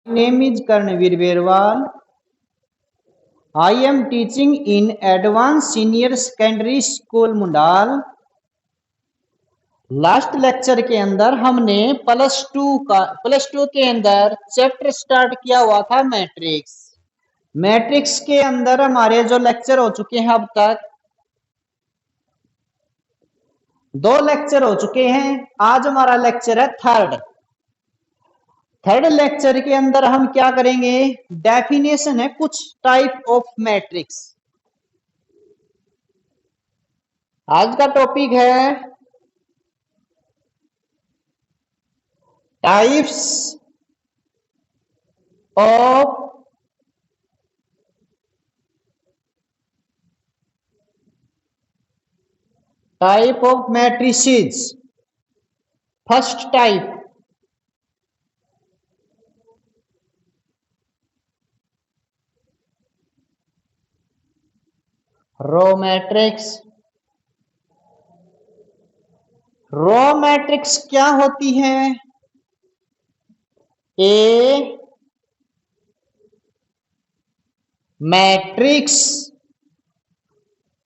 name is Karnavir Berwal. I am teaching in Advanced Senior Secondary School Mundal. Last lecture के अंदर हमने plus two के अंदर chapter start किया हुआ था मैट्रिक्स। मैट्रिक्स के अंदर हमारे जो लेक्चर हो चुके हैं अब तक 2 लेक्चर हो चुके हैं। आज हमारा लेक्चर है थर्ड लेक्चर के अंदर हम क्या करेंगे, डेफिनेशन है कुछ टाइप ऑफ मैट्रिक्स। आज का टॉपिक है types of matrices. First type row matrix. Row matrix क्या होती है? A matrix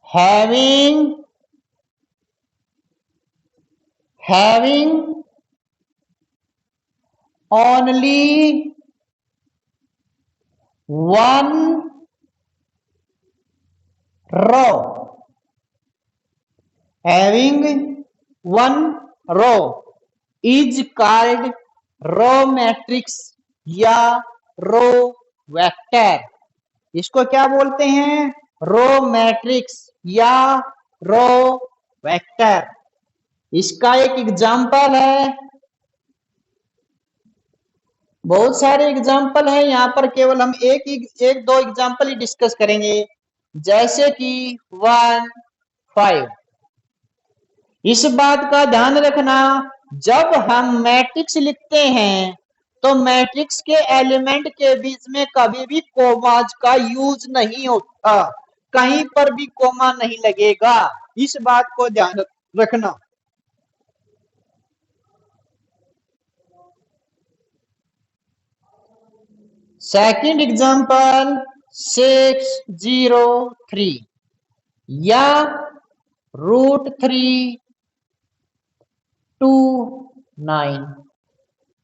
having only one row, is called row matrix या रो वेक्टर। इसको क्या बोलते हैं? रो मैट्रिक्स या रो वेक्टर। इसका एक एग्जाम्पल है, बहुत सारे एग्जाम्पल है, यहां पर केवल हम एक दो एग्जाम्पल ही डिस्कस करेंगे, जैसे कि 1, 5। इस बात का ध्यान रखना, जब हम मैट्रिक्स लिखते हैं तो मैट्रिक्स के एलिमेंट के बीच में कभी भी कोमाज का यूज नहीं होता, कहीं पर भी कोमा नहीं लगेगा, इस बात को ध्यान रखना। सेकंड एग्जांपल 603 या √329,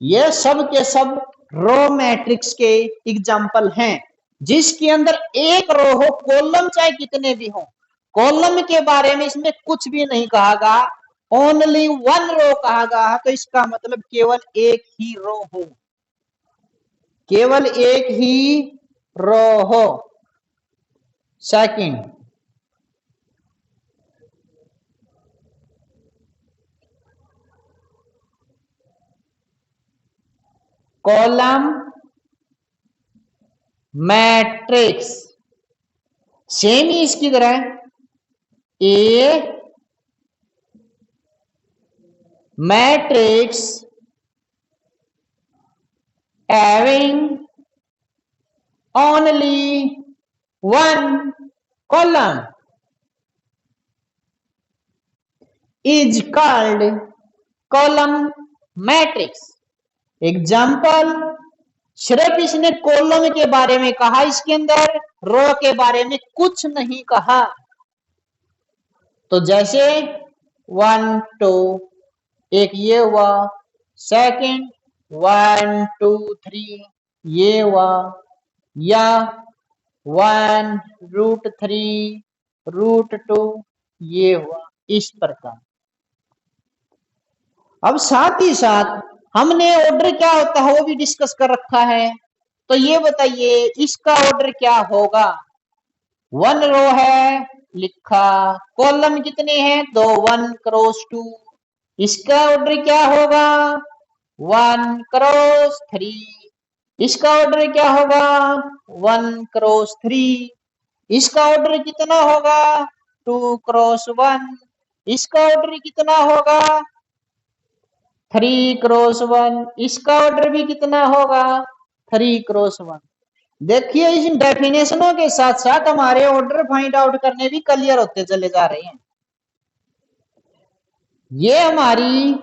ये सब के सब रो मैट्रिक्स के एग्जाम्पल हैं, जिसके अंदर एक रो हो, कॉलम चाहे कितने भी हो, कॉलम के बारे में इसमें कुछ भी नहीं कहा गया, ओनली 1 रो कहा गया, तो इसका मतलब केवल एक ही रो हो, केवल एक ही रो हो। सेकंड, कॉलम मैट्रिक्स, सेम ही इसकी तरह a matrix having only 1 column is called column matrix। Example, सिर्फ इसने कॉलम के बारे में कहा, इसके अंदर रो के बारे में कुछ नहीं कहा। तो जैसे 1 2, एक ये हुआ, सेकंड 1 2 3 ये हुआ, या 1 √3 √2 ये हुआ, इस प्रकार। अब साथ ही साथ हमने ऑर्डर क्या होता है वो भी डिस्कस कर रखा है, तो ये बताइए इसका ऑर्डर क्या होगा? 1 रो है लिखा, कॉलम कितने हैं? 2, 1 क्रॉस 2, इसका ऑर्डर क्या होगा? 1 क्रॉस 3, इसका ऑर्डर क्या होगा? 1 क्रॉस 3, इसका ऑर्डर कितना होगा? 2 क्रॉस 1, इसका ऑर्डर कितना होगा? 3 क्रॉस 1, इसका ऑर्डर भी कितना होगा? 3 क्रॉस 1। देखिए इन डेफिनेशनों के साथ साथ हमारे ऑर्डर फाइंड आउट करने भी क्लियर होते चले जा रहे हैं। ये हमारी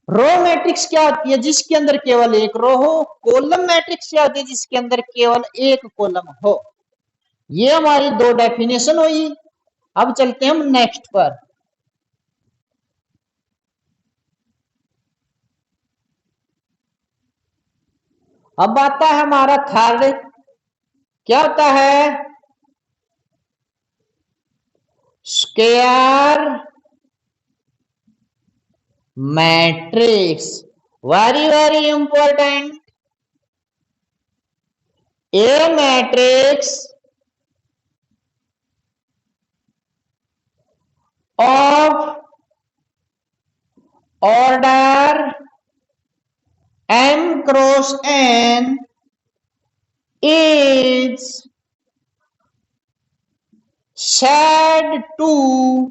रो मैट्रिक्स क्या होती है? जिसके अंदर केवल एक रो हो। कॉलम मैट्रिक्स क्या होती है? जिसके अंदर केवल एक कॉलम हो। ये हमारी दो डेफिनेशन हुई। अब चलते हैं हम नेक्स्ट पर। अब आता है हमारा थर्ड। क्या होता है? Square matrix. Very very important. A matrix of order m cross n is said to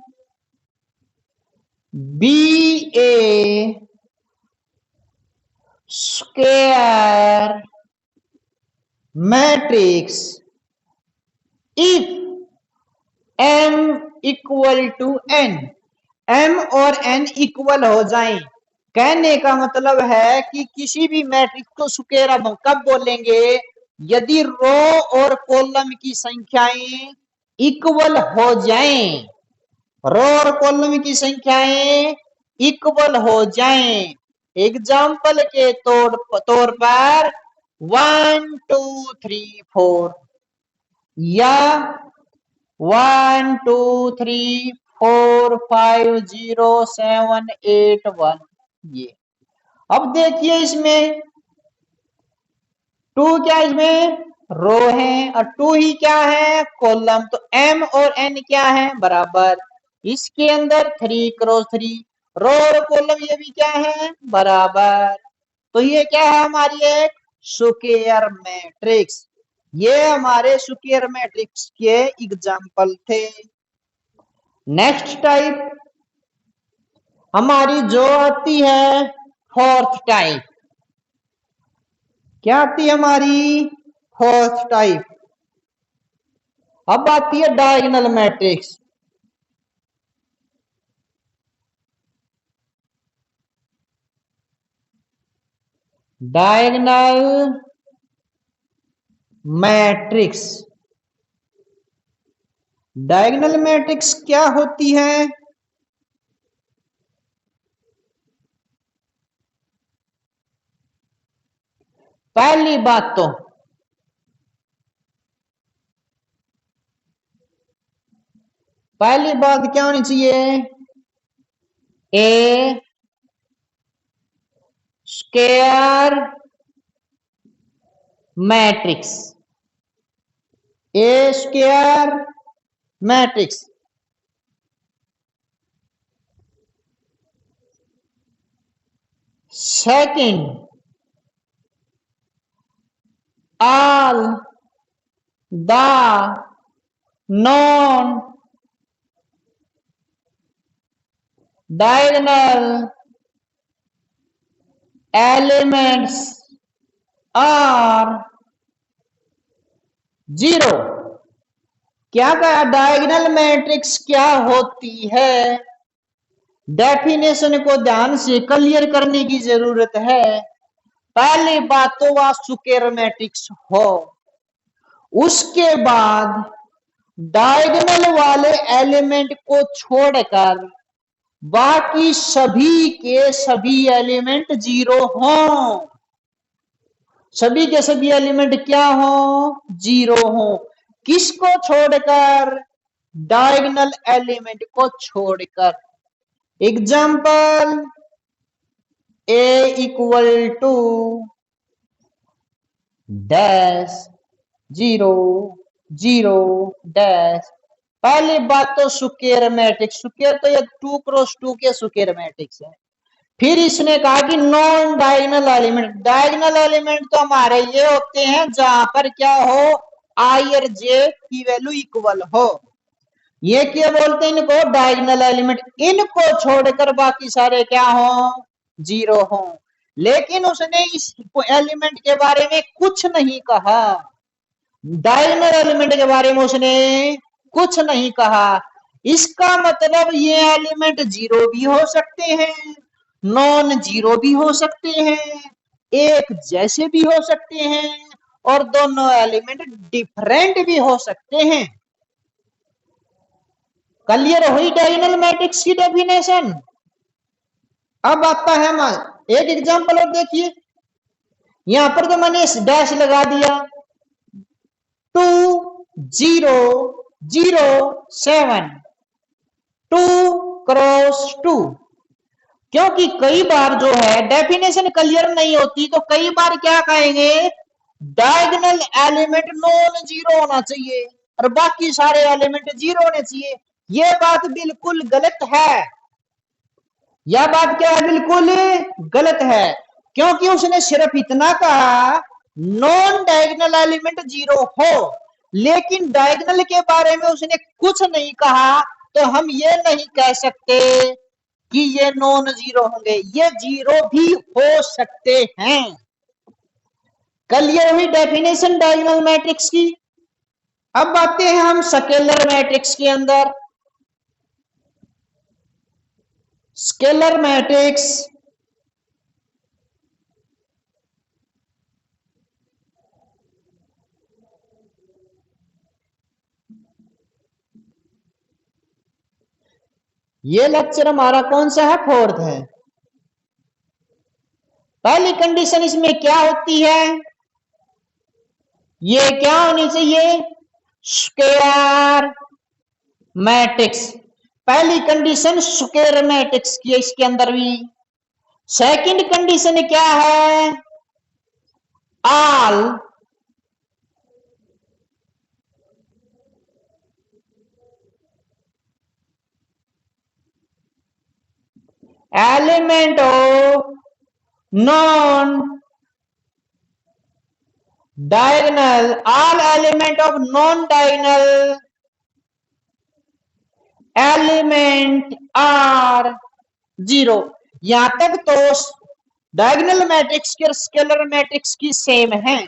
be a square matrix if m equal to n। m और n इक्वल हो जाएं। कहने का मतलब है कि किसी भी मैट्रिक्स को स्क्वायर हम कब बोलेंगे? यदि रो और कॉलम की संख्याएं इक्वल हो जाएं। रो और कॉलम की संख्याएं इक्वल हो जाएं। एग्जाम्पल के तौर पर 1 2 3 4 या 1 2 3 4 5 0 7 8 1। ये अब देखिए इसमें 2 क्या इसमें रो है और 2 ही क्या है कॉलम। तो m और n क्या है बराबर। इसके अंदर 3 क्रॉस 3 रो और कॉलम ये भी क्या है बराबर। तो ये क्या है हमारी एक स्क्वायर मैट्रिक्स। ये हमारे स्क्वायर मैट्रिक्स के एग्जाम्पल थे। नेक्स्ट टाइप हमारी जो आती है फोर्थ टाइप। क्या आती है हमारी फोर्थ टाइप? अब आती है diagonal matrix. Diagonal matrix. Diagonal matrix क्या होती है? पहली बात क्या होनी चाहिए? A square matrix. A square matrix. Second, all the non diagonal elements are zero. क्या कहा? डायगोनल मैट्रिक्स क्या होती है? डेफिनेशन को ध्यान से क्लियर करने की जरूरत है। पहली बात तो वह स्क्वायर मैट्रिक्स हो। उसके बाद डायगोनल वाले एलिमेंट को छोड़कर बाकी सभी के सभी एलिमेंट जीरो हों। सभी के सभी एलिमेंट क्या हो? जीरो हो। किसको छोड़कर? डायगोनल एलिमेंट को छोड़कर। Example A equal to dash 0 0 dash. पहली बात तो स्क्वायर मैट्रिक्स। स्क्वायर तो ये 2 क्रॉस 2 के स्क्वायर मैट्रिक्स है। फिर इसने कहा कि non diagonal element. Diagonal element तो हमारे ये होते हैं जहां पर क्या हो? आई और जे की वैल्यू इक्वल हो। ये क्या बोलते हैं इनको? Diagonal element. इनको छोड़कर बाकी सारे क्या हो? जीरो हो। लेकिन उसने इस एलिमेंट के बारे में कुछ नहीं कहा। डायगोनल एलिमेंट के बारे में उसने कुछ नहीं कहा। इसका मतलब ये एलिमेंट जीरो भी हो सकते हैं, नॉन जीरो भी हो सकते हैं, एक जैसे भी हो सकते हैं, और दोनों एलिमेंट डिफरेंट भी हो सकते हैं। क्लियर हुई डायगोनल मैट्रिक्स की डेफिनेशन। अब आता है एक एग्जांपल और देखिए, यहां पर तो मैंने डैश लगा दिया 2007 2 क्रॉस 2, क्योंकि कई बार जो है डेफिनेशन क्लियर नहीं होती, तो कई बार क्या कहेंगे, डायगोनल एलिमेंट नॉन जीरो होना चाहिए और बाकी सारे एलिमेंट जीरो होने चाहिए। यह बात बिल्कुल गलत है, यह बात क्या है, बिल्कुल गलत है, क्योंकि उसने सिर्फ इतना कहा नॉन डायगोनल एलिमेंट जीरो हो, लेकिन डायगोनल के बारे में उसने कुछ नहीं कहा, तो हम ये नहीं कह सकते कि ये नॉन जीरो होंगे, ये जीरो भी हो सकते हैं। क्लियर हुई डेफिनेशन डायगोनल मैट्रिक्स की। अब आते हैं हम स्केलर मैट्रिक्स के अंदर। स्केलर मैट्रिक्स ये लेक्चर हमारा कौन सा है, फोर्थ है। पहली कंडीशन इसमें क्या होती है, ये क्या होनी चाहिए, स्केलर मैट्रिक्स। पहली कंडीशन स्केलर मैट्रिक्स की है इसके अंदर भी। सेकंड कंडीशन क्या है, all element of non diagonal, all element of non diagonal element are zero. यहां तक तो डायगोनल मैट्रिक्स के स्केलर मैट्रिक्स की सेम है,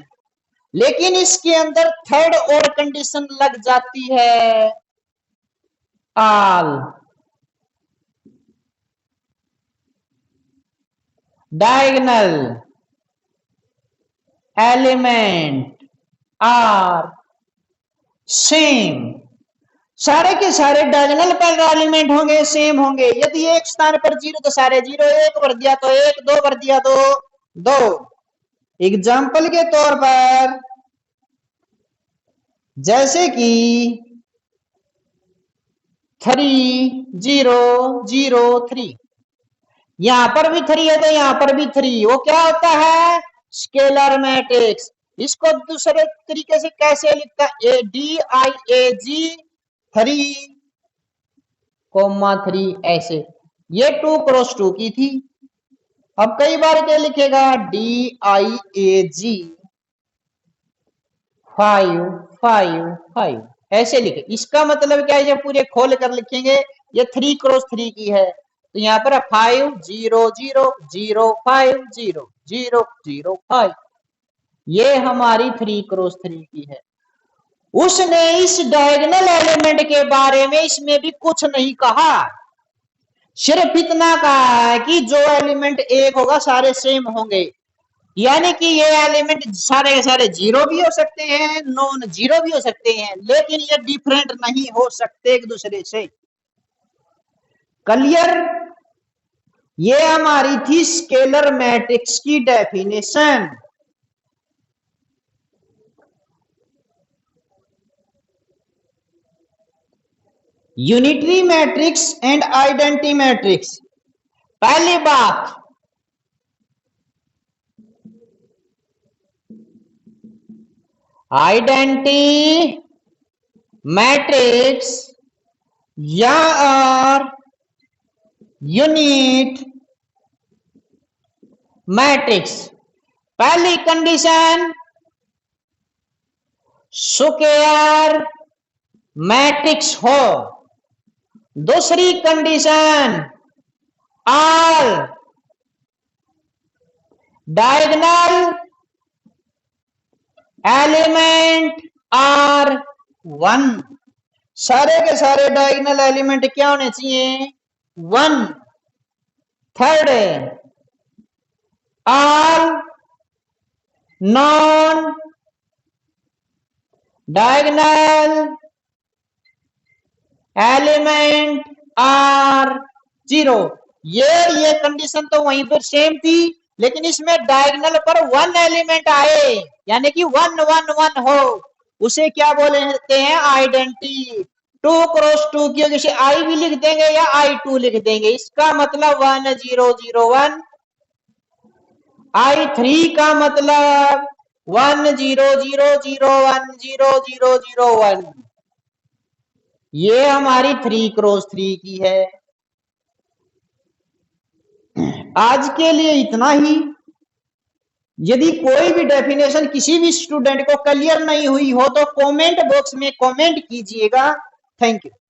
लेकिन इसके अंदर थर्ड और कंडीशन लग जाती है, all diagonal element are same. सारे के सारे डायगोनल पर एलिमेंट होंगे, सेम होंगे। यदि एक स्थान पर जीरो तो सारे जीरो, एक भर दिया तो एक, दो भर दिया तो दो। एग्जाम्पल के तौर पर जैसे कि 3003, यहां पर भी 3 है तो यहां पर भी 3, वो क्या होता है, स्केलर मैट्रिक्स। इसको दूसरे तरीके से कैसे लिखता है, DIAG 3,3 ऐसे। ये 2 क्रॉस 2 की थी। अब कई बार क्या लिखेगा, DIAG 5,5,5 ऐसे लिखे। इसका मतलब क्या है, जब पूरे खोल कर लिखेंगे, ये 3 क्रॉस 3 की है, तो यहाँ पर 5,0,0,0,5,0,0,0,5, ये हमारी 3 क्रॉस 3 की है। उसने इस डायगोनल एलिमेंट के बारे में इसमें भी कुछ नहीं कहा, सिर्फ इतना कहा है कि जो एलिमेंट एक होगा सारे सेम होंगे, यानी कि ये एलिमेंट सारे के सारे जीरो भी हो सकते हैं, नॉन जीरो भी हो सकते हैं, लेकिन ये डिफरेंट नहीं हो सकते एक दूसरे से। क्लियर। ये हमारी थी स्केलर मैट्रिक्स की definition. Unitary matrix and identity matrix. पहली बात, आइडेंटिटी मैट्रिक्स या और यूनिट मैट्रिक्स। पहली कंडीशन स्क्वायर मैट्रिक्स हो, दूसरी condition all diagonal element are 1, सारे के सारे डायगोनल एलिमेंट क्या होने चाहिए, 1। थर्ड है all non diagonal element are zero. ये कंडीशन तो वहीं पर सेम थी, लेकिन इसमें डायगोनल पर वन एलिमेंट आए, यानी कि 1 1 1 हो, उसे क्या बोलते हैं, आइडेंटिटी। 2 क्रॉस 2 की जैसे आई भी लिख देंगे या I2 लिख देंगे, इसका मतलब 1 0 0 1। I3 का मतलब 1 0 0 0 1 0 0 0 1। ये हमारी 3 क्रॉस 3 की है। आज के लिए इतना ही। यदि कोई भी डेफिनेशन किसी भी स्टूडेंट को क्लियर नहीं हुई हो तो कमेंट बॉक्स में कमेंट कीजिएगा। Thank you.